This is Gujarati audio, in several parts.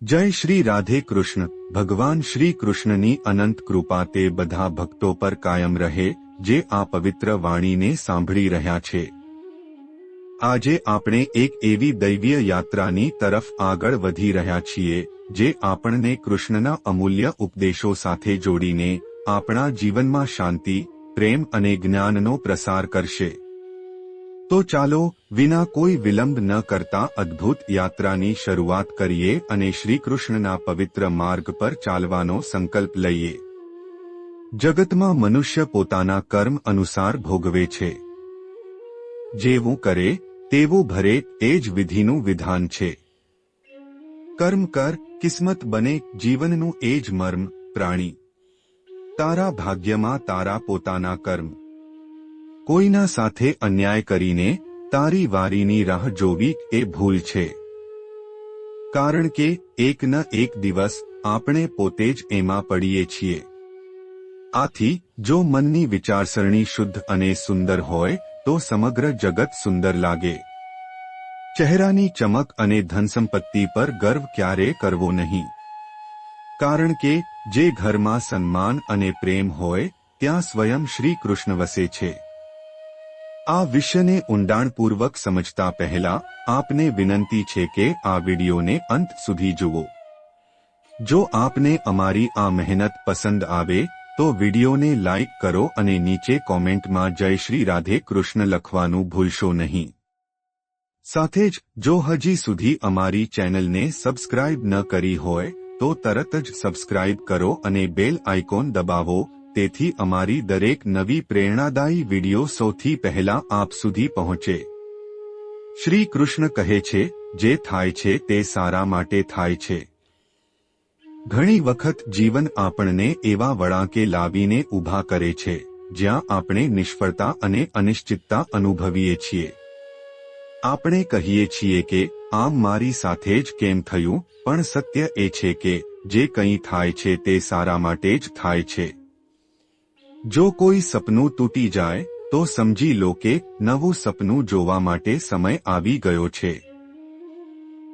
જય શ્રી રાધે કૃષ્ણ। ભગવાન શ્રી કૃષ્ણની અનંત કૃપા તે બધા ભક્તો પર કાયમ રહે જે આ પવિત્ર વાણીને સાંભળી રહ્યા છે। આજે આપણે એક એવી દૈવીય યાત્રાની તરફ આગળ વધી રહ્યા છીએ જે આપણને કૃષ્ણના અમૂલ્ય ઉપદેશો સાથે જોડીને આપણા જીવનમાં શાંતિ, પ્રેમ અને જ્ઞાનનો પ્રસાર કરશે। તો ચાલો વિના કોઈ વિલંબ ન કરતા અદ્ભુત યાત્રાની શરૂઆત કરીએ અને શ્રી કૃષ્ણના પવિત્ર માર્ગ પર ચાલવાનો સંકલ્પ લઈએ। જગતમાં મનુષ્ય પોતાના કર્મ અનુસાર ભોગવે છે। જેવું કરે તેવું ભરે એ જ વિધિનું વિધાન છે। કર્મ કર, કિસ્મત બને, જીવનનું એ જ મર્મ। પ્રાણી તારા ભાગ્યમાં તારા પોતાના કર્મ। કોઈના સાથે અન્યાય કરીને તારી વારીની રાહ જોવી એ ભૂલ છે। કારણ કે એક ન એક દિવસ આપણે પોતે જ એમાં પડીએ છીએ। આથી જો મનની વિચારસરણી શુદ્ધ અને સુંદર હોય તો સમગ્ર જગત સુંદર લાગે। ચહેરાની ચમક અને ધનસંપત્તિ પર ગર્વ ક્યારે કરવો નહીં। કારણ કે જે ઘરમાં સન્માન અને પ્રેમ હોય ત્યાં સ્વયં શ્રી કૃષ્ણ વસે છે। આ વિષયને ઊંડાણપૂર્વક સમજતા પહેલા આપને વિનંતી છે કે આ વિડિયોને અંત સુધી જુઓ। જો આપને અમારી આ મહેનત પસંદ આવે તો વિડિયોને લાઇક કરો અને નીચે કોમેન્ટમાં જય શ્રી રાધે કૃષ્ણ લખવાનું ભૂલશો નહીં। સાથે જ જો હજી સુધી અમારી ચેનલને સબસ્ક્રાઇબ ન કરી હોય તો તરત જ સબસ્ક્રાઇબ કરો અને બેલ આઇકોન દબાવો તેથી અમારી દરેક નવી પ્રેરણાદાયી વિડિયો સૌથી પહેલા આપ સુધી પહોંચે। શ્રી કૃષ્ણ કહે છે જે થાય છે તે સારા માટે થાય છે। ઘણી વખત જીવન આપણને એવા વળાંકે લાવીને ઊભા કરે છે જ્યાં આપણે નિષ્ફળતા અને અનિશ્ચિતતા અનુભવીએ છીએ। આપણે કહીએ છીએ કે આમ મારી સાથે જ કેમ થયું, પણ સત્ય એ છે કે જે કંઈ થાય છે તે સારા માટે જ થાય છે। જો કોઈ સપનું તૂટી જાય તો સમજી લો કે નવું સપનું જોવા માટે સમય આવી ગયો છે।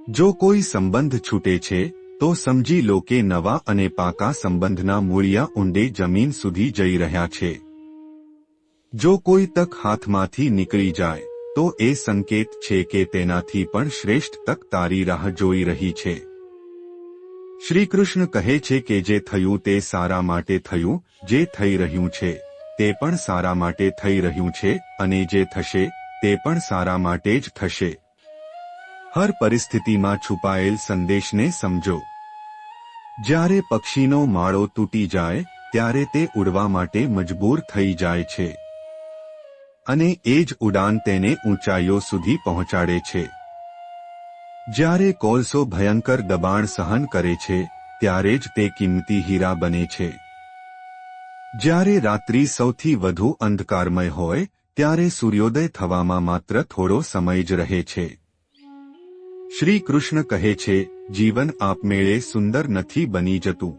જો કોઈ સંબંધ છૂટે છે તો સમજી લો કે નવા અને પાકા સંબંધના મૂળિયા ઊંડે જમીન સુધી જઈ રહ્યા છે। જો કોઈ તક હાથમાંથી નીકળી જાય તો એ સંકેત છે કે તેનાથી પણ શ્રેષ્ઠ તક તારી રાહ જોઈ રહી છે। શ્રી કૃષ્ણ કહે છે કે જે થયું તે સારા માટે થયું, જે થઈ રહ્યું છે તે પણ સારા માટે થઈ રહ્યું છે અને જે થશે તે પણ સારા માટે જ થશે। હર પરિસ્થિતિમાં છુપાયેલ સંદેશને સમજો। જ્યારે પક્ષીનો માળો તૂટી જાય ત્યારે તે ઉડવા માટે મજબૂર થઈ જાય છે અને એ જ ઉડાન તેને ઊંચાઈઓ સુધી પહોંચાડે છે। જ્યારે કોલસો ભયંકર દબાણ સહન કરે છે ત્યારે જ તે કિંમતી હીરા બને છે। જ્યારે રાત્રિ સૌથી વધુ અંધકારમય હોય ત્યારે સૂર્યોદય થવામાં માત્ર થોડો સમય જ રહે છે। શ્રી કૃષ્ણ કહે છે જીવન આપમેળે સુંદર નથી બની જતું।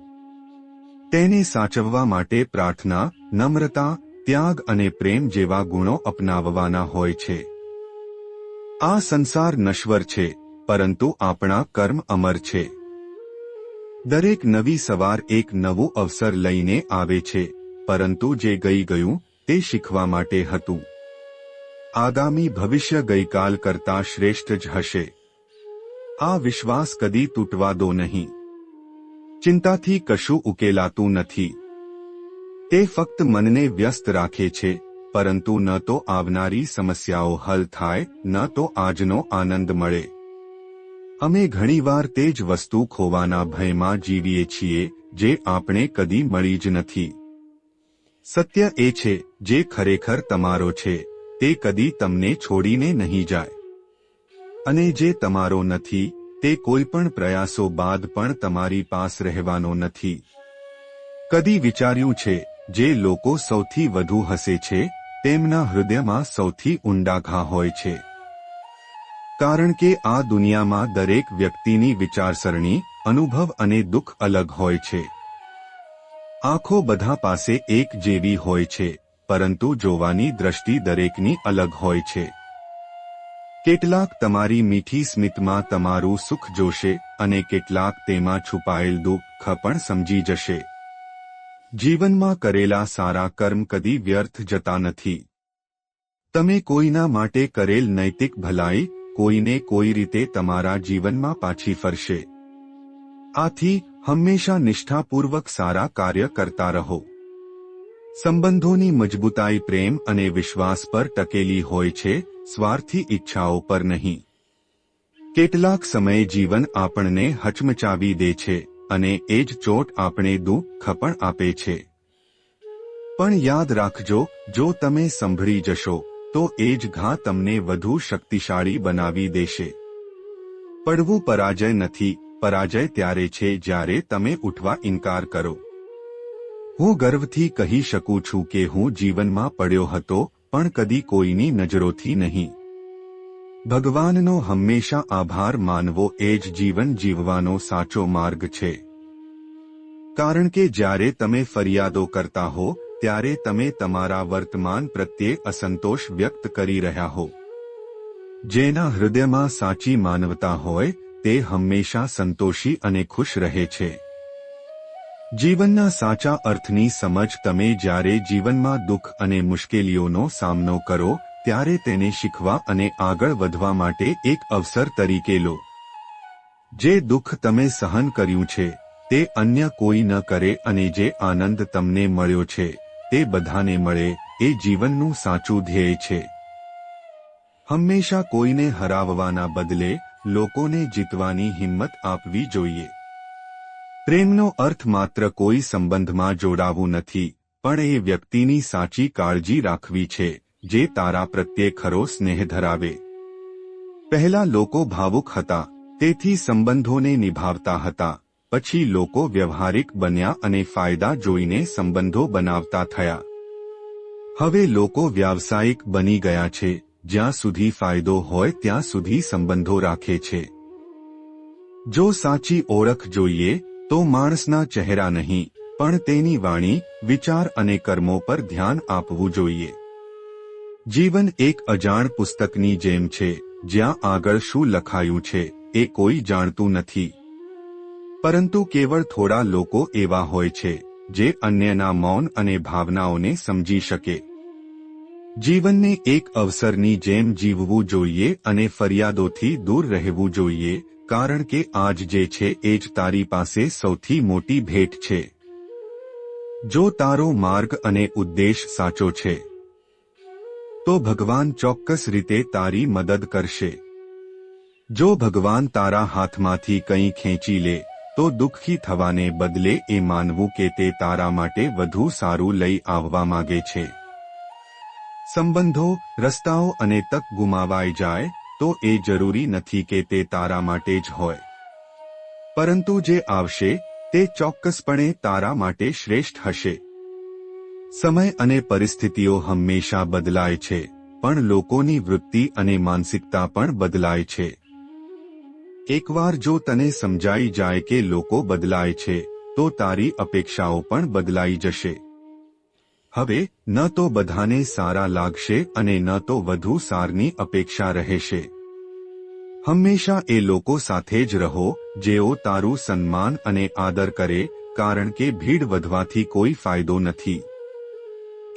તેને સાચવવા માટે પ્રાર્થના, નમ્રતા, ત્યાગ અને પ્રેમ જેવા ગુણો અપનાવવાના હોય છે। આ સંસાર નશ્વર છે પરંતુ આપણા કર્મ અમર છે। દરેક નવી સવાર એક નવું અવસર લઈને આવે છે પરંતુ જે ગઈ ગયું તે શીખવા માટે હતું। આગામી ભવિષ્ય ગઈકાલ કરતા શ્રેષ્ઠ જ હશે। આ વિશ્વાસ કદી તૂટવા દો નહીં। ચિંતાથી કશું ઉકેલાતું નથી। તે ફક્ત મનને વ્યસ્ત રાખે છે પરંતુ ન તો આવનારી સમસ્યાઓ હલ થાય ન તો આજનો આનંદ મળે। અમે ઘણીવાર તે જ વસ્તુ ખોવાના ભયમાં જીવીએ છીએ જે આપણે કદી મળી જ નથી। સત્ય એ છે જે ખરેખર તમારો છે તે કદી તમને છોડીને નહીં જાય અને જે તમારો નથી તે કોઈ પણ પ્રયાસો બાદ પણ તમારી પાસ રહેવાનો નથી। કદી વિચાર્યું છે જે લોકો સૌથી વધુ હસે છે તેમના હૃદયમાં સૌથી ઊંડા ઘા હોય છે। કારણ કે આ દુનિયામાં દરેક વ્યક્તિની વિચારસરણી, અનુભવ અને દુઃખ અલગ હોય છે। આંખો બધા પાસે એક જેવી હોય છે પરંતુ જોવાની દ્રષ્ટિ દરેકની અલગ હોય છે। કેટલાક તમારી મીઠી સ્મિતમાં તમારું સુખ જોશે અને કેટલાક તેમાં છુપાયેલ દુઃખ પણ સમજી જશે. જીવનમાં કરેલા સારા કર્મ કદી વ્યર્થ જતા નથી. તમે કોઈના માટે કરેલ નૈતિક ભલાઈ કોઈને કોઈ રીતે તમારા જીવનમાં પાછી ફરશે. આથી હંમેશા નિષ્ઠાપૂર્વક સારા કાર્ય કરતા રહો. સંબંધોની મજબૂતાઈ પ્રેમ અને વિશ્વાસ પર ટકેલી હોય છે, સ્વાર્થી ઈચ્છાઓ પર નહીં. કેટલાક સમયે જીવન આપણને હચમચાવી દે છે અને એ જ ચોટ આપણે દુઃખ પણ આપે છે. પણ યાદ રાખજો, જો તમે સંભળી જશો તો એ જ ઘા તમને વધુ શક્તિશાળી બનાવી દેશે. પડવું પરાજય નથી, પરાજય ત્યારે છે જ્યારે તમે ઉઠવા ઇનકાર કરો. હું ગર્વથી કહી શકું છું કે હું જીવનમાં પડ્યો હતો, પણ કદી કોઈની નજરોથી નહીં. ભગવાનનો હંમેશા આભાર માનવો એ જ જીવન જીવવાનો સાચો માર્ગ છે. કારણ કે જ્યારે તમે ફરિયાદો કરતા હો ત્યારે તમે તમારા વર્તમાન પ્રત્યે અસંતોષ વ્યક્ત કરી રહ્યા હો. જેના હૃદયમાં સાચી માનવતા હોય તે હંમેશા સંતોષી અને ખુશ રહે છે. જીવનના સાચા અર્થની સમજ તમે જ્યારે જીવનમાં દુઃખ અને મુશ્કેલીઓનો સામનો કરો ત્યારે તેને શીખવા અને આગળ વધવા માટે એક અવસર તરીકે લો. જે દુઃખ તમે સહન કર્યું છે તે અન્ય કોઈ ન કરે અને જે આનંદ તમને મળ્યો છે તે બધાને મળે, એ જીવનનું સાચું ધ્યેય છે. હંમેશા કોઈને હરાવવાના બદલે લોકોને જીતવાની હિંમત આપવી જોઈએ. પ્રેમનો અર્થ માત્ર કોઈ સંબંધમાં જોડાવું નથી, પણ એ વ્યક્તિની સાચી કાળજી રાખવી છે જે તારા પ્રત્યે ખરો સ્નેહ ધરાવે. પહેલા લોકો ભાવુક હતા, તેથી સંબંધોને નિભાવતા હતા. પછી લોકો વ્યવહારિક બન્યા અને ફાયદા જોઈને સંબંધો બનાવતા થયા. હવે લોકો વ્યાવસાયિક બની ગયા છે, જ્યાં સુધી ફાયદો હોય ત્યાં સુધી સંબંધો રાખે છે. જો સાચી ઓળખ જોઈએ તો માણસના ચહેરા નહીં, પણ તેની વાણી, વિચાર અને કર્મો પર ધ્યાન આપવું જોઈએ. જીવન એક અજાણ પુસ્તકની જેમ છે, જ્યાં આગળ શું લખાયું છે એ કોઈ જાણતું નથી. પરંતુ કેવળ થોડા લોકો એવા હોય છે જે અન્યના મૌન અને ભાવનાઓને સમજી શકે. જીવનને એક અવસરની જેમ જીવવું જોઈએ અને ફરિયાદોથી દૂર રહેવું જોઈએ, કારણ કે આજ જે છે એ જ તારી પાસે સૌથી મોટી ભેટ છે. જો તારો માર્ગ અને ઉદ્દેશ સાચો છે તો ભગવાન ચોક્કસ રીતે તારી મદદ કરશે. જો ભગવાન તારા હાથમાંથી કંઈ ખેંચી લે તો દુઃખી થવાને બદલે એ માનવું કે તે તારા માટે વધુ સારું લઈ આવવા માંગે છે. સંબંધો, રસ્તાઓ અને તક ગુમાવાઈ જાય તો એ જરૂરી નથી કે તે તારા માટે જ હોય, પરંતુ જે આવશે તે ચોક્કસપણે તારા માટે શ્રેષ્ઠ હશે. સમય અને પરિસ્થિતિઓ હંમેશા બદલાય છે, પણ લોકોની વૃત્તિ અને માનસિકતા પણ બદલાય છે. એકવાર જો તને સમજાઈ જાય કે લોકો બદલાય છે તો તારી અપેક્ષાઓ પણ બદલાઈ જશે. હવે ન તો બધાને સારા લાગશે અને ન તો વધુ સારની અપેક્ષા રહેશે. હંમેશા એ લોકો સાથે જ રહો જેઓ તારું સન્માન અને આદર કરે, કારણ કે ભીડ વધવાથી કોઈ ફાયદો નથી.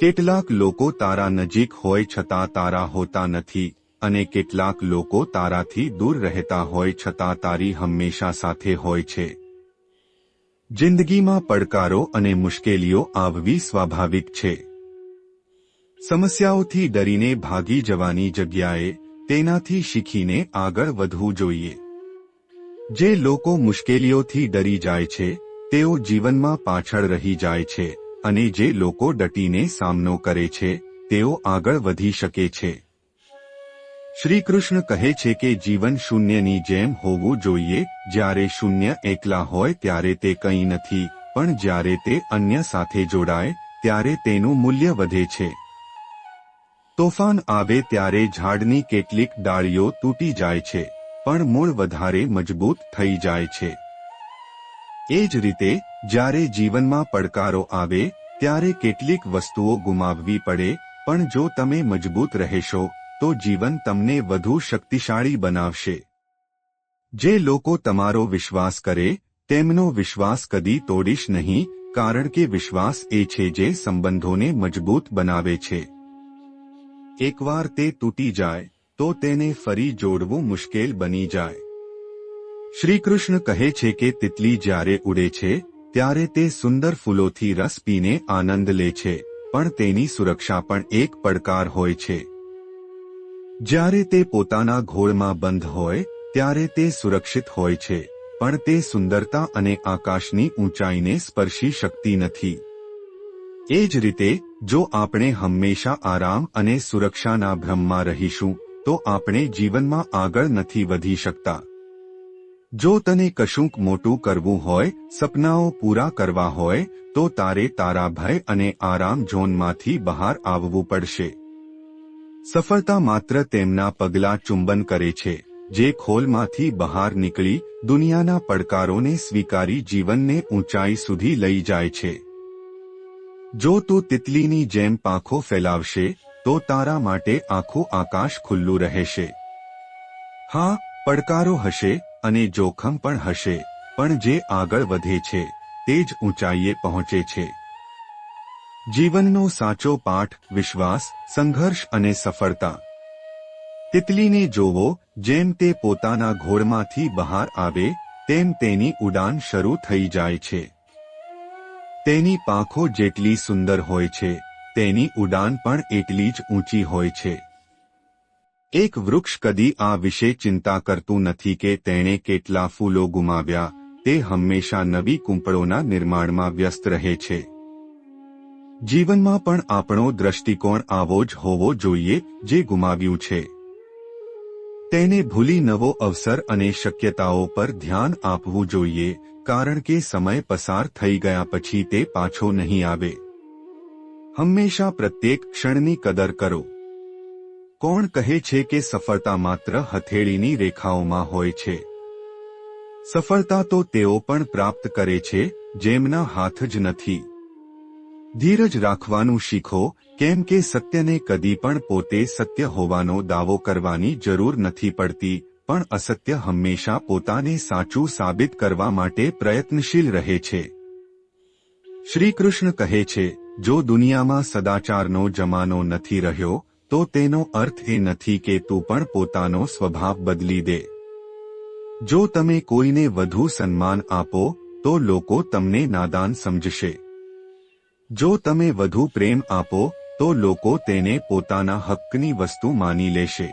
કેટલાક લોકો તારા નજીક હોય છતાં તારા હોતા નથી અને કેટલાક લોકો તારાથી દૂર રહેતા હોય છતાં તારી હંમેશા સાથે હોય છે. જિંદગીમાં પડકારો અને મુશ્કેલીઓ આવવી સ્વાભાવિક છે. સમસ્યાઓથી ડરીને ભાગી જવાની જગ્યાએ તેનાથી શીખીને આગળ વધવું જોઈએ. જે લોકો મુશ્કેલીઓથી ડરી જાય છે તેઓ જીવનમાં પાછળ રહી જાય છે, અને જે લોકો ડટીને સામનો કરે છે તેઓ આગળ વધી શકે છે. શ્રી કૃષ્ણ કહે છે કે જીવન શૂન્યની જેમ હોવું જોઈએ. જ્યારે શૂન્ય એકલા હોય ત્યારે તે કંઈ નથી, પણ જ્યારે તે અન્ય સાથે જોડાય ત્યારે તેનું મૂલ્ય વધે છે. તોફાન આવે ત્યારે ઝાડની કેટલીક ડાળીઓ તૂટી જાય છે, પણ મૂળ વધારે મજબૂત થઈ જાય છે. એ જ રીતે જ્યારે જીવનમાં પડકારો આવે ત્યારે કેટલીક વસ્તુઓ ગુમાવવી પડે, પણ જો તમે મજબૂત રહેશો તો જીવન તમને વધુ શક્તિશાળી બનાવશે. જે લોકો તમારો વિશ્વાસ કરે તેમનો વિશ્વાસ કદી તોડીશ નહીં, કારણ કે વિશ્વાસ એ છે જે સંબંધોને મજબૂત બનાવે છે. એકવાર તે તૂટી જાય તો તેને ફરી જોડવું મુશ્કેલ બની જાય. શ્રીકૃષ્ણ કહે છે કે તિતલી જ્યારે ઉડે છે ત્યારે તે સુંદર ફૂલોથી રસ પીને આનંદ લે છે, પણ તેની સુરક્ષા પણ એક પડકાર હોય છે. જ્યારે તે પોતાના ઘોળમાં બંધ હોય ત્યારે તે સુરક્ષિત હોય છે, પણ તે સુંદરતા અને આકાશની ઊંચાઈને સ્પર્શી શકતી નથી. એ જ રીતે જો આપણે હંમેશા આરામ અને સુરક્ષાના ભ્રમમાં રહીશું તો આપણે જીવનમાં આગળ નથી વધી શકતા. જો તને કશુંક મોટું કરવું હોય, સપનાઓ પૂરા કરવા હોય, તો તારે તારા ભય અને આરામ ઝોનમાંથી બહાર આવવું પડશે. સફળતા માત્ર તેમના પગલાં ચુંબન કરે છે જે ખોલમાંથી બહાર નીકળી દુનિયાના પડકારોને સ્વીકારી જીવનને ઊંચાઈ સુધી લઈ જાય છે. જો તું તિતલીની જેમ પાંખો ફેલાવશે તો તારા માટે આખું આકાશ ખુલ્લું રહેશે. હા, પડકારો હશે અને જોખમ પણ હશે, પણ જે આગળ વધે છે તે જ ઊંચાઈએ પહોંચે છે. જીવનનો સાચો પાઠ વિશ્વાસ, સંઘર્ષ અને સફળતા. તિતલીને જોવો, જેમ તે પોતાના ઘોળમાંથી બહાર આવે તેમ તેની ઉડાન શરૂ થઈ જાય છે. તેની પાંખો જેટલી સુંદર હોય છે તેની ઉડાન પણ એટલી જ ઊંચી હોય છે. એક વૃક્ષ કદી આ વિશે ચિંતા કરતું નથી કે તેણે કેટલા ફૂલો ગુમાવ્યા, તે હંમેશા નવી કૂંપળોના નિર્માણમાં વ્યસ્ત રહે છે. જીવનમાં પણ આપણો દ્રષ્ટિકોણ આવો જ હોવો જોઈએ, જે ગુમાવ્યું છે તેને ભૂલી નવો અવસર અને શક્યતાઓ પર ધ્યાન આપવું જોઈએ, કારણ કે સમય પસાર થઈ ગયા પછી તે પાછો નહીં આવે. હંમેશા પ્રત્યેક ક્ષણની કદર કરો. કોણ કહે છે કે સફળતા માત્ર હથેળીની રેખાઓમાં હોય છે? સફળતા તો તેઓ પણ પ્રાપ્ત કરે છે જેમના હાથ જ નથી. ધીરજ રાખવાનું શીખો, કેમ કે સત્યને કદી પણ પોતે સત્ય હોવાનો દાવો કરવાની જરૂર નથી પડતી, પણ અસત્ય હંમેશા પોતાને સાચું સાબિત કરવા માટે પ્રયત્નશીલ રહે છે. શ્રીકૃષ્ણ કહે છે, જો દુનિયામાં સદાચારનો જમાનો નથી રહ્યો તો તેનો અર્થ એ નથી કે તું પણ પોતાનો સ્વભાવ બદલી દે. જો તમે કોઈને વધુ સન્માન આપો તો લોકો તમને નાદાન સમજશે. જો તમે વધુ પ્રેમ આપો તો લોકો તેને પોતાના હક્કની વસ્તુ માની લેશે.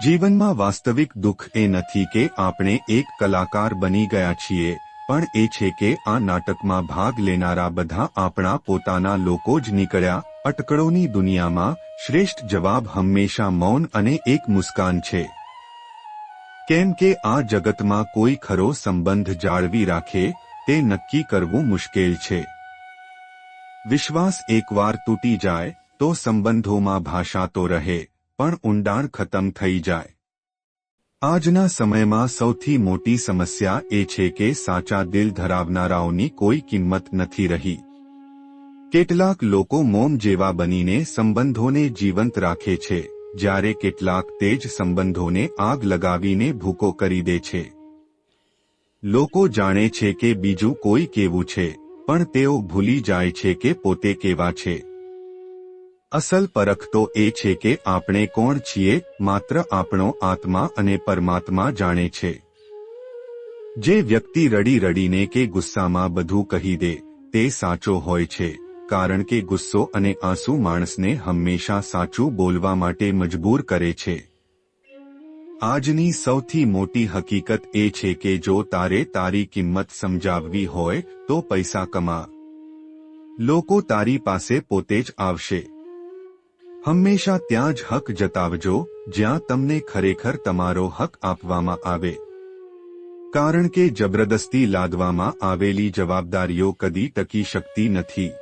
જીવનમાં વાસ્તવિક દુઃખ એ નથી કે આપણે એક કલાકાર બની ગયા છીએ, પણ એ છે કે આ નાટકમાં ભાગ લેનારા બધા આપણા પોતાના લોકો જ નીકળ્યા. અટકળોની દુનિયામાં શ્રેષ્ઠ જવાબ હંમેશા મૌન અને એક મુસ્કાન છે. કેમ કે આ જગતમાં કોઈ ખરો સંબંધ જાળવી રાખે તે નક્કી કરવું મુશ્કેલ છે. વિશ્વાસ એકવાર તૂટી જાય તો સંબંધોમાં ભાષા તો રહે, પણ ઊંડાણ ખતમ થઈ જાય. આજના સમયમાં સૌથી મોટી સમસ્યા એ છે કે સાચા દિલ ધરાવનારાઓની કોઈ કિંમત નથી રહી. કેટલાક લોકો મોમ જેવા બનીને સંબંધોને જીવંત રાખે છે, જ્યારે કેટલાક તે જ સંબંધોને આગ લગાવીને ભૂકો કરી દે છે. લોકો જાણે છે કે બીજું કોઈ કેવું છે, પણ તેઓ ભૂલી જાય છે કે પોતે કેવા છે. અસલ પરખ તો એ છે કે આપણે કોણ છીએ માત્ર આપણો આત્મા અને પરમાત્મા જાણે છે. જે વ્યક્તિ રડી રડીને કે ગુસ્સામાં બધું કહી દે તે સાચો હોય છે, કારણ કે ગુસ્સો અને આંસુ માણસને હંમેશા સાચું બોલવા માટે મજબૂર કરે છે. આજની સૌથી મોટી હકીકત એ છે કે જો તારે તારી કિંમત સમજાવવી હોય તો પૈસા કમા. લોકો તારી પાસે પોતે જ આવશે. હંમેશા ત્યાં જ હક જતાવજો જ્યાં તમને ખરેખર તમારો હક આપવામાં આવે, કારણ કે જબરદસ્તી લાદવામાં આવેલી જવાબદારીઓ કદી ટકી શકતી નથી.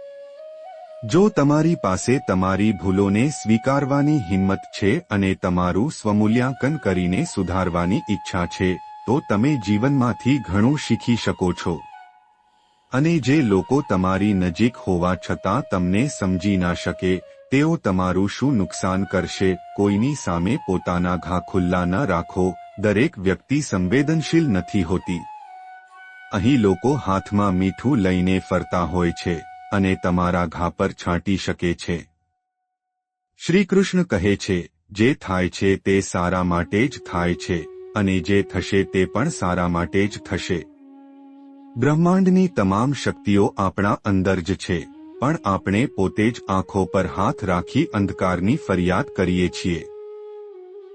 જો તમારી પાસે તમારી ભૂલોને સ્વીકારવાની હિંમત છે અને તમારું સ્વમૂલ્યાંકન કરીને સુધારવાની ઈચ્છા છે, તો તમે જીવનમાંથી ઘણું શીખી શકો છો. અને જે લોકો તમારી નજીક હોવા છતાં તમને સમજી ના શકે તેઓ તમારું શું નુકસાન કરશે? કોઈની સામે પોતાના ઘા ખુલ્લા ન રાખો. દરેક વ્યક્તિ સંવેદનશીલ નથી હોતી. અહીં લોકો હાથમાં મીઠું લઈને ફરતા હોય છે અને તમારા ઘા પર છાંટી શકે છે. શ્રીકૃષ્ણ કહે છે, જે થાય છે તે સારા માટે જ થાય છે અને જે થશે તે પણ સારા માટે જ થશે. બ્રહ્માંડની તમામ શક્તિઓ આપણા અંદર જ છે, પણ આપણે પોતે જ આંખો પર હાથ રાખી અંધકારની ફરિયાદ કરીએ છીએ.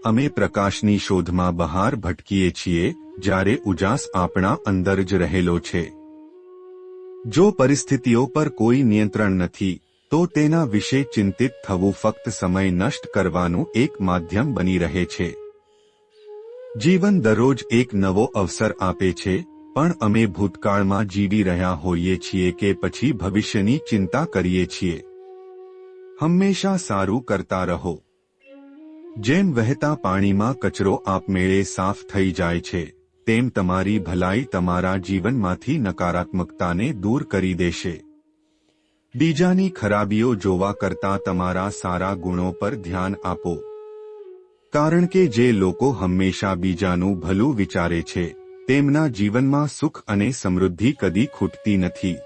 અમે પ્રકાશની શોધમાં બહાર ભટકીએ છીએ, જ્યારે ઉજાસ આપણા અંદર જ રહેલો છે. જો પરિસ્થિતિઓ પર કોઈ નિયંત્રણ નથી, તો તેના વિશે ચિંતિત થવું ફક્ત સમય નષ્ટ કરવાનું એક માધ્યમ બની રહે છે. જીવન દરરોજ એક નવો અવસર આપે છે, પણ અમે ભૂતકાળમાં જીવી રહ્યા હોઈએ છીએ કે પછી ભવિષ્યની ચિંતા કરીએ છીએ. હંમેશા સારું કરતા રહો. જેમ વહેતા પાણીમાં કચરો આપમેળે સાફ થઈ જાય છે, તેમ તમારી ભલાઈ તમારા જીવનમાંથી નકારાત્મકતાને દૂર કરી દેશે. બીજાની ખરાબીઓ જોવા કરતાં તમારા સારા ગુણો પર ધ્યાન આપો. કારણ કે જે લોકો હંમેશા બીજાનું ભલું વિચારે છે, તેમના જીવનમાં સુખ અને સમૃદ્ધિ કદી ખૂટતી નથી.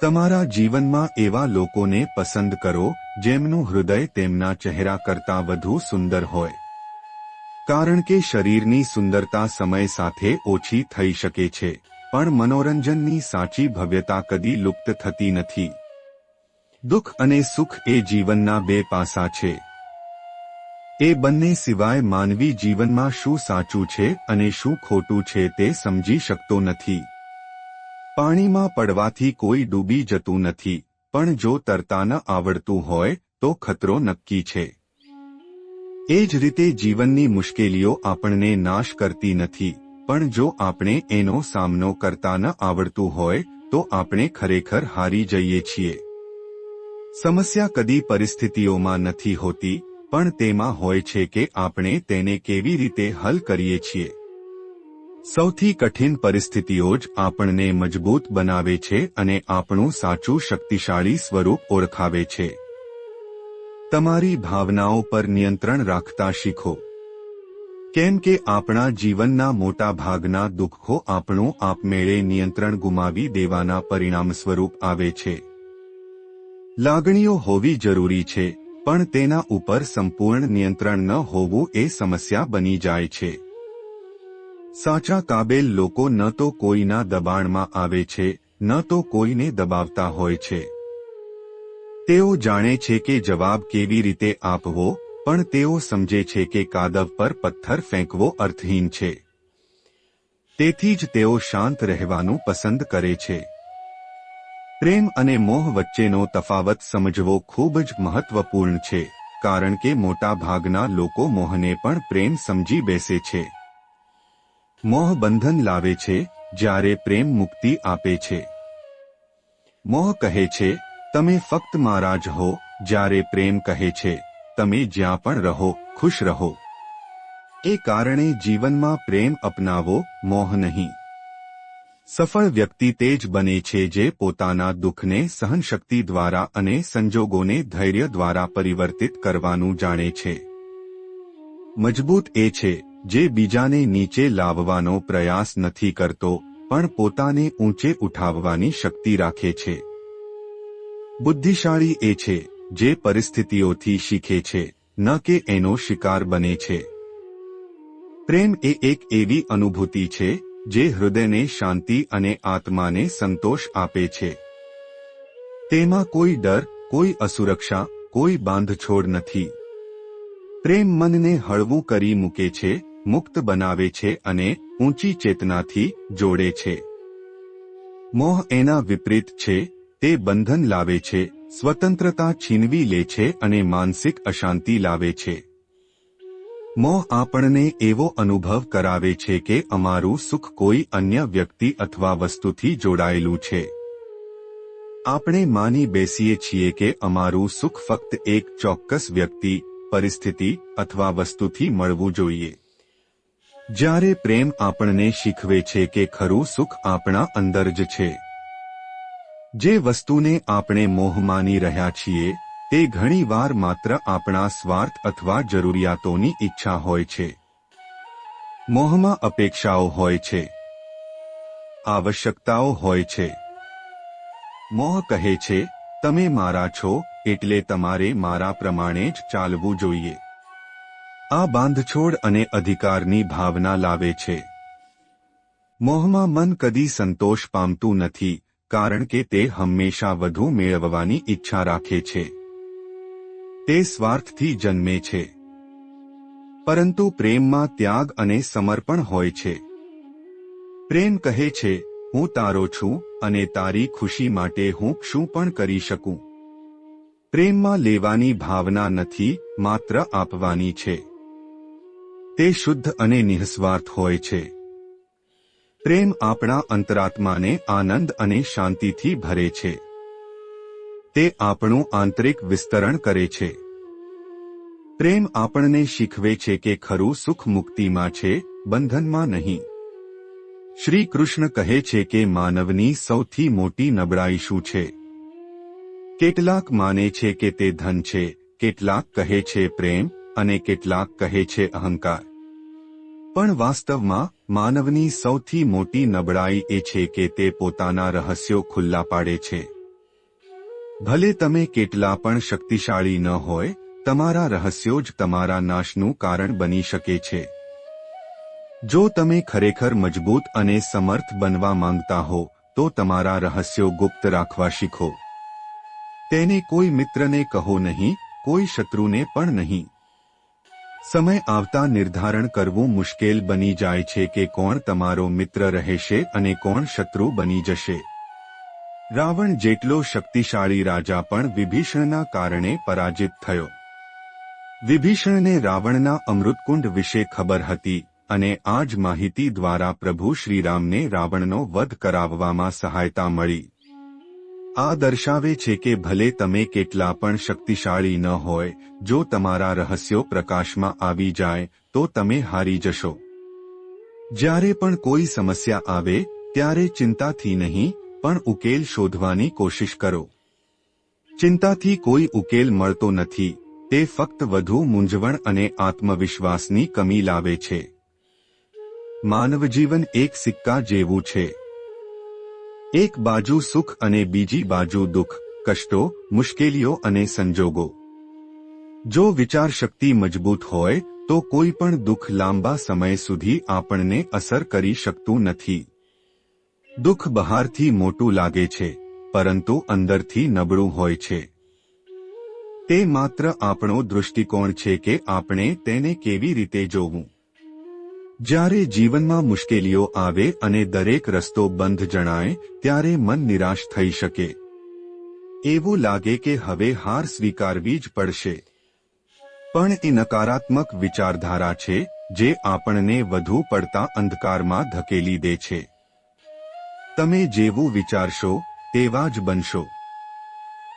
તમારા જીવનમાં એવા લોકોને પસંદ કરો, જેમનું હૃદય તેમના ચહેરા કરતાં વધુ સુંદર હોય. કારણ કે શરીરની સુંદરતા સમય સાથે ઓછી થઈ શકે છે, પણ મનોરંજનની સાચી ભવ્યતા કદી લુપ્ત થતી નથી. દુઃખ અને સુખ એ જીવનના બે પાસા છે. એ બંને સિવાય માનવી જીવનમાં શું સાચું છે અને શું ખોટું છે તે સમજી શકતો નથી. પાણીમાં પડવાથી કોઈ ડૂબી જતું નથી, પણ જો તરતા ન આવડતું હોય તો ખતરો નક્કી છે. એ જ રીતે જીવનની મુશ્કેલીઓ આપણને નાશ કરતી નથી, પણ જો આપણે એનો સામનો કરતા ન આવડતું હોય તો આપણે ખરેખર હારી જઈએ છીએ. સમસ્યા કદી પરિસ્થિતિઓમાં નથી હોતી, પણ તેમાં હોય છે કે આપણે તેને કેવી રીતે હલ કરીએ છીએ. સૌથી કઠિન પરિસ્થિતિઓ જ આપણને મજબૂત બનાવે છે અને આપણું સાચું શક્તિશાળી સ્વરૂપ ઓળખાવે છે. તમારી ભાવનાઓ પર નિયંત્રણ રાખતા શીખો. કેમ કે આપણા જીવનના મોટા ભાગના દુઃખો આપણું આપમેળે નિયંત્રણ ગુમાવી દેવાના પરિણામ સ્વરૂપ આવે છે. લાગણીઓ હોવી જરૂરી છે, પણ તેના ઉપર સંપૂર્ણ નિયંત્રણ ન હોવું એ સમસ્યા બની જાય છે. સાચા કાબેલ લોકો ન તો કોઈના દબાણમાં આવે છે, ન તો કોઈને દબાવતા હોય છે. તેઓ જાણે છે કે જવાબ કેવી રીતે આપવો, પણ તેઓ સમજે છે કે કાદવ પર પથ્થર ફેંકવો અર્થહીન છે. તેથી જ તેઓ શાંત રહેવાનું પસંદ કરે છે. પ્રેમ અને મોહ વચ્ચેનો તફાવત સમજવો ખૂબ જ મહત્વપૂર્ણ છે, કારણ કે મોટા ભાગના લોકો મોહને પણ પ્રેમ સમજી બેસે છે. મોહ બંધન લાવે છે, જ્યારે પ્રેમ મુક્તિ આપે છે. મોહ કહે છે, તમે ફક્ત મારા જ હો, જ્યારે પ્રેમ કહે છે, તમે જ્યાં પણ રહો, ખુશ રહો. એ કારણે જીવનમાં પ્રેમ અપનાવો, મોહ નહીં. સફળ વ્યક્તિ તે જ બને છે જે પોતાના દુઃખને સહનશક્તિ દ્વારા અને સંજોગોને ધૈર્ય દ્વારા પરિવર્તિત કરવાનું જાણે છે. મજબૂત એ છે જે બીજાને નીચે લાવવાનો પ્રયાસ નથી કરતો, પણ પોતાને ઊંચે ઉઠાવવાની શક્તિ રાખે છે. બુદ્ધિશાળી એ છે જે પરિસ્થિતિઓથી શીખે છે, ન કે એનો શિકાર બને છે. પ્રેમ એ એક એવી અનુભૂતિ છે જે હૃદયને શાંતિ અને આત્માને સંતોષ આપે છે. તેમાં કોઈ ડર, કોઈ અસુરક્ષા, કોઈ બાંધછોડ નથી. પ્રેમ મનને હળવું કરી મૂકે છે, મુક્ત બનાવે છે અને ઊંચી ચેતનાથી જોડે છે. મોહ એના વિપરીત છે, તે બંધન લાવે છે, સ્વતંત્રતા છીનવી લે છે અને માનસિક અશાંતિ લાવે છે. મોહ આપણને એવો અનુભવ કરાવે છે કે અમારું સુખ કોઈ અન્ય વ્યક્તિ અથવા વસ્તુથી જોડાયેલું છે. આપણે માની બેસીએ છીએ કે અમારું સુખ ફક્ત એક ચોક્કસ વ્યક્તિ, પરિસ્થિતિ અથવા વસ્તુથી મળવું જોઈએ. જ્યારે પ્રેમ આપણને શીખવે છે કે ખરું સુખ આપણા અંદર જ છે. જે વસ્તુને આપણે મોહ માની રહ્યા છીએ, તે ઘણીવાર માત્ર આપણા સ્વાર્થ અથવા જરૂરિયાતોની ઈચ્છા હોય છે. મોહમાં અપેક્ષાઓ હોય છે, આવશ્યકતાઓ હોય છે. મોહ કહે છે, તમે મારા છો એટલે તમારે મારા પ્રમાણે જ ચાલવું જોઈએ. આ બાંધછોડ અને અધિકારની ભાવના લાવે છે. મોહમાં મન કદી સંતોષ પામતું નથી, કારણ કે તે હંમેશા વધુ મેળવવાની ઈચ્છા રાખે છે. તે સ્વાર્થથી જન્મે છે. પરંતુ પ્રેમમાં ત્યાગ અને સમર્પણ હોય છે. પ્રેમ કહે છે, હું તારો છું અને તારી ખુશી માટે હું શું પણ કરી શકું. પ્રેમમાં લેવાની ભાવના નથી, માત્ર આપવાની છે. તે શુદ્ધ અને નિઃસ્વાર્થ હોય છે. પ્રેમ આપણા અંતરાત્માને આનંદ અને શાંતિથી ભરે છે. તે આપણું આંતરિક વિસ્તરણ કરે છે. પ્રેમ આપણને શીખવે છે કે ખરું સુખ મુક્તિમાં છે, બંધનમાં નહીં. શ્રી કૃષ્ણ કહે છે કે માનવની સૌથી મોટી નબળાઈ શું છે? કેટલાક માને છે કે તે ધન છે, કેટલાક કહે છે પ્રેમ, અને કેટલાક કહે છે અહંકાર. પણ વાસ્તવમાં માનવની સૌથી મોટી નબળાઈ એ છે કે તે પોતાના રહસ્યો ખુલ્લા પાડે છે. ભલે તમે કેટલા પણ શક્તિશાળી ન હોય, તમારા રહસ્યો જ તમારા નાશનું કારણ બની શકે છે. જો તમે ખરેખર મજબૂત અને સમર્થ બનવા માંગતા હો, તો તમારા રહસ્યો ગુપ્ત રાખવા શીખો. તેને કોઈ મિત્રને કહો નહીં, કોઈ શત્રુને પણ નહીં. સમય આવતા નિર્ધારણ કરવું મુશ્કેલ બની જાય છે કે કોણ તમારો મિત્ર રહેશે અને કોણ શત્રુ બની જશે. રાવણ જેટલો શક્તિશાળી રાજા પણ વિભીષણના કારણે પરાજિત થયો. વિભીષણને રાવણના અમૃતકુંડ વિશે ખબર હતી, અને આ જ માહિતી દ્વારા પ્રભુ શ્રીરામને રાવણનો વધ કરાવવામાં સહાયતા મળી. આ દર્શાવે છે કે ભલે તમે કેટલા પણ શક્તિશાળી ન હોય, જો તમારા રહસ્યો પ્રકાશમાં આવી જાય તો તમે હારી જશો. જ્યારે પણ કોઈ સમસ્યા આવે ત્યારે ચિંતાથી નહીં, પણ ઉકેલ શોધવાની કોશિશ કરો. ચિંતાથી કોઈ ઉકેલ મળતો નથી, તે ફક્ત વધુ મૂંઝવણ અને આત્મવિશ્વાસની કમી લાવે છે. માનવ જીવન એક સિક્કા જેવું છે. એક બાજુ સુખ અને બીજી બાજુ દુઃખ, કષ્ટો, મુશ્કેલીઓ અને સંજોગો. જો વિચારશક્તિ મજબૂત હોય તો કોઈ પણ દુઃખ લાંબા સમય સુધી આપણને અસર કરી શકતું નથી. દુઃખ બહારથી મોટું લાગે છે, પરંતુ અંદરથી નબળું હોય છે. તે માત્ર આપણો દૃષ્ટિકોણ છે કે આપણે તેને કેવી રીતે જોવું. જ્યારે જીવનમાં મુશ્કેલીઓ આવે અને દરેક રસ્તો બંધ જણાય, ત્યારે મન નિરાશ થઈ શકે. એવું લાગે કે હવે હાર સ્વીકારવી જ પડશે. પણ એ નકારાત્મક વિચારધારા છે જે આપણને વધુ પડતા અંધકારમાં ધકેલી દે છે. તમે જેવું વિચારશો તેવા જ બનશો.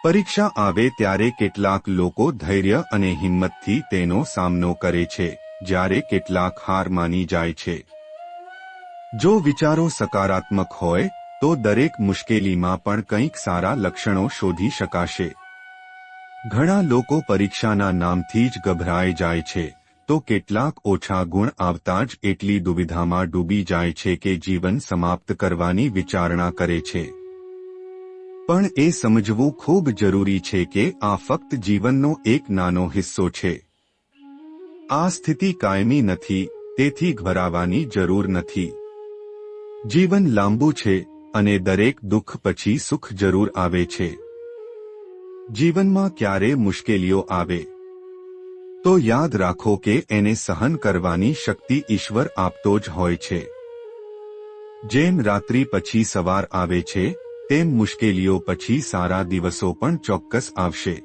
પરીક્ષા આવે ત્યારે કેટલાક લોકો ધૈર્ય અને હિંમતથી તેનો સામનો કરે છે, જ્યારે કેટલાક હાર માની જાય છે. જો વિચારો સકારાત્મક હોય તો દરેક મુશ્કેલીમાં પણ કંઈક સારા લક્ષણો શોધી શકાશે. ઘણા લોકો પરીક્ષાના નામથી જ ગભરાઈ જાય છે, તો કેટલાક ઓછા ગુણ આવતા જ એટલી દુવિધામાં ડૂબી જાય છે કે જીવન સમાપ્ત કરવાની વિચારણા કરે છે. પણ એ સમજવું ખૂબ જરૂરી છે કે આ ફક્ત જીવનનો એક નાનો હિસ્સો છે. આ સ્થિતિ કાયમી નથી, તેથી ગભરાવાની જરૂર નથી. જીવન લાંબુ છે અને દરેક દુઃખ પછી સુખ જરૂર આવે છે. જીવનમાં ક્યારે મુશ્કેલીઓ આવે તો યાદ રાખો કે એને સહન કરવાની શક્તિ ઈશ્વર આપતો જ હોય છે. જેમ રાત્રિ પછી સવાર આવે છે, તેમ મુશ્કેલીઓ પછી સારા દિવસો પણ ચોક્કસ આવશે.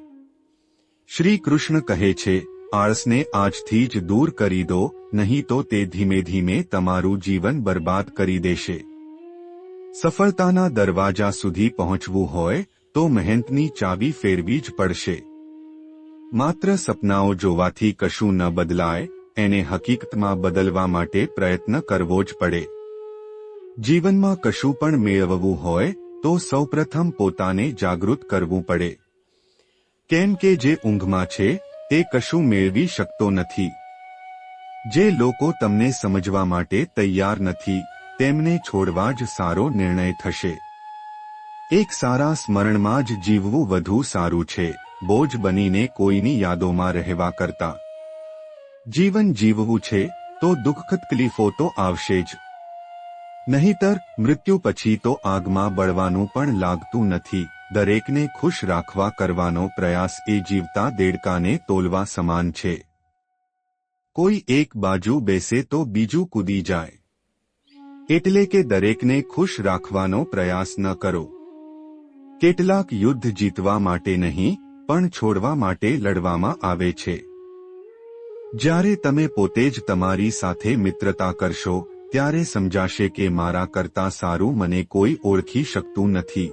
શ્રી કૃષ્ણ કહે છે, આળસને આજથી જ દૂર કરી દો, નહીં તો તે ધીમે ધીમે તમારું જીવન બરબાદ કરી દેશે. સફળતાના દરવાજા સુધી પહોંચવું હોય તો મહેનતની ચાવી ફેરવી જ પડશે. માત્ર સપનાઓ જોવાથી કશું ન બદલાય, એને હકીકતમાં બદલવા માટે પ્રયત્ન કરવો જ પડે. જીવનમાં કશું પણ મેળવવું હોય તો સૌપ્રથમ પોતાને જાગૃત કરવું પડે. કેમ કે જે ઊંઘમાં છે તે કશું મેળવી શકતો નથી. જે લોકો તમને સમજવા માટે તૈયાર નથી તેમને છોડવા જ સારો નિર્ણય થશે. એક સારા સ્મરણમાં જ જીવવું વધુ સારું છે, બોજ બનીને કોઈની યાદોમાં રહેવા કરતા. જીવન જીવવું છે તો દુઃખ તકલીફો તો આવશે જ, નહીતર મૃત્યુ પછી તો આગમાં બળવાનું પણ લાગતું નથી. દરેકને ખુશ રાખવા કરવાનો પ્રયાસ એ જીવતા દેડકાને તોલવા સમાન છે. કોઈ એક બાજુ બેસે તો બીજું કૂદી જાય. એટલે કે દરેકને ખુશ રાખવાનો પ્રયાસ ન કરો. કેટલાક યુદ્ધ જીતવા માટે નહીં પણ છોડવા માટે લડવામાં આવે છે. જ્યારે તમે પોતે જ તમારી સાથે મિત્રતા કરશો ત્યારે સમજાશે કે મારા કરતાં સારું મને કોઈ ઓળખી શકતું નથી.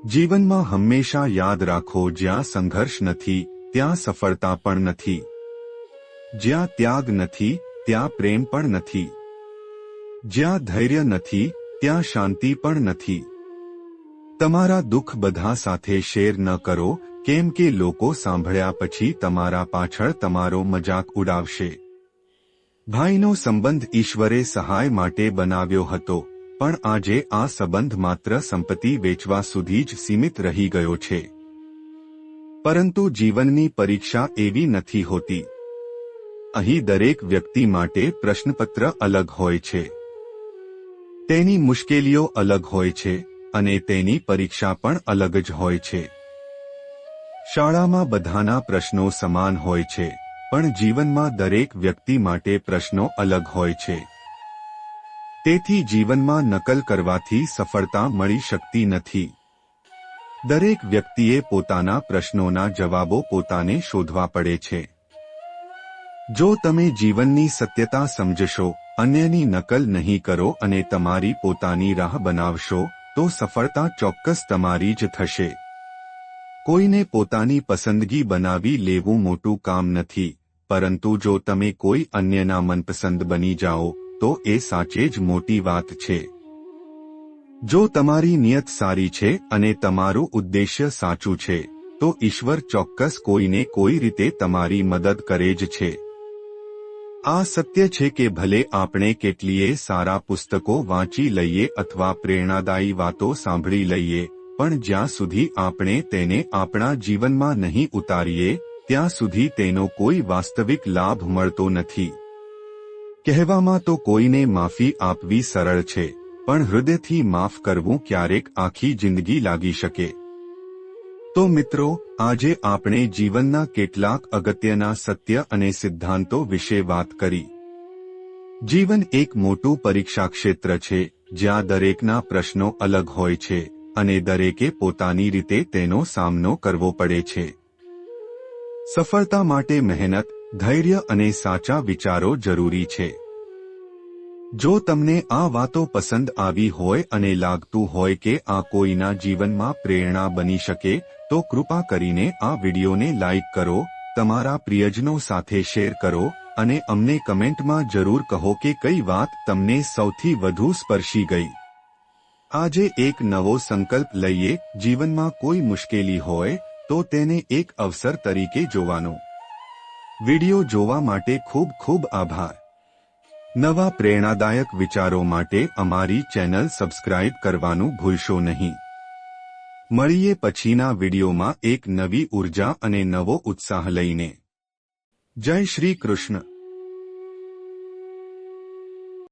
જીવનમાં હંમેશા યાદ રાખો, જ્યાં સંઘર્ષ નથી ત્યાં સફળતા પણ નથી. જ્યાં ત્યાગ નથી ત્યાં પ્રેમ પણ નથી. જ્યાં ધૈર્ય નથી ત્યાં શાંતિ પણ નથી. તમારા દુઃખ બધા સાથે શેર ન કરો, કેમ કે લોકો સાંભળ્યા પછી તમારા પાછળ તમારો મજાક ઉડાવશે. ભાઈનો સંબંધ ઈશ્વરે સહાય માટે બનાવ્યો હતો, પણ આજે આ સંબંધ માત્ર સંપત્તિ વેચવા સુધી જ સીમિત રહી ગયો છે. પરંતુ જીવનની પરીક્ષા એવી નથી હોતી. અહીં દરેક વ્યક્તિ માટે પ્રશ્નપત્ર અલગ હોય છે. તેની મુશ્કેલીઓ અલગ હોય છે અને તેની પરીક્ષા પણ અલગ જ હોય છે. શાળામાં બધાના પ્રશ્નો સમાન હોય છે, પણ જીવનમાં દરેક વ્યક્તિ માટે પ્રશ્નો અલગ હોય છે. તેથી જીવનમાં નકલ કરવાથી સફળતા મળી શકતી નથી. દરેક વ્યક્તિએ પોતાના પ્રશ્નોના જવાબો પોતાને શોધવા પડે છે. જો તમે જીવનની સત્યતા સમજશો, અન્યની નકલ નહીં કરો અને તમારી પોતાની રાહ બનાવશો તો સફળતા ચોક્કસ તમારી જ થશે. કોઈને પોતાની પસંદગી બનાવી લેવું મોટું કામ નથી, પરંતુ જો તમે કોઈ અન્યના મનપસંદ બની જાઓ તો એ સાચે જ મોટી વાત છે. જો તમારી નિયત સારી છે અને તમારું ઉદ્દેશ્ય સાચું છે તો ઈશ્વર ચોક્કસ કોઈને કોઈ રીતે તમારી મદદ કરે જ છે. આ સત્ય છે કે ભલે આપણે કેટલીય સારા પુસ્તકો વાંચી લઈએ અથવા પ્રેરણાદાયી વાતો સાંભળી લઈએ, પણ જ્યાં સુધી આપણે તેને આપણા જીવનમાં નહીં ઉતારીએ ત્યાં સુધી તેનો કોઈ વાસ્તવિક લાભ મળતો નથી. કહેવામાં તો કોઈને માફી આપવી સરળ છે, પણ હૃદયથી માફ કરવું ક્યારેક આખી જિંદગી લાગી શકે. તો મિત્રો, આજે આપણે જીવનના કેટલાક અગત્યના સત્ય અને સિદ્ધાંતો વિશે વાત કરી. જીવન એક મોટું પરીક્ષા ક્ષેત્ર છે, જ્યાં દરેકના પ્રશ્નો અલગ હોય છે અને દરેકે પોતાની રીતે તેનો સામનો કરવો પડે છે. સફળતા માટે મહેનત, ધૈર્ય અને સાચા વિચારો જરૂરી છે. જો તમને આ વાતો પસંદ આવી હોય અને લાગતું હોય કે આ કોઈના જીવનમાં પ્રેરણા બની શકે તો કૃપા કરીને આ વિડિયોને લાઇક કરો, તમારા પ્રિયજનો સાથે શેર કરો અને અમને કમેન્ટમાં જરૂર કહો કે કઈ વાત તમને સૌથી વધુ સ્પર્શી ગઈ. આજે એક નવો સંકલ્પ લઈએ, જીવનમાં કોઈ મુશ્કેલી હોય તો તેને એક અવસર તરીકે જોવાનો. વિડિયો જોવા માટે ખૂબ ખૂબ આભાર. નવા પ્રેરણાદાયક વિચારો માટે અમારી ચેનલ સબસ્ક્રાઇબ કરવાનું ભૂલશો નહીં. મળીએ પછીના વિડિયોમાં એક નવી ઉર્જા અને નવો ઉત્સાહ લઈને. જય શ્રી કૃષ્ણ.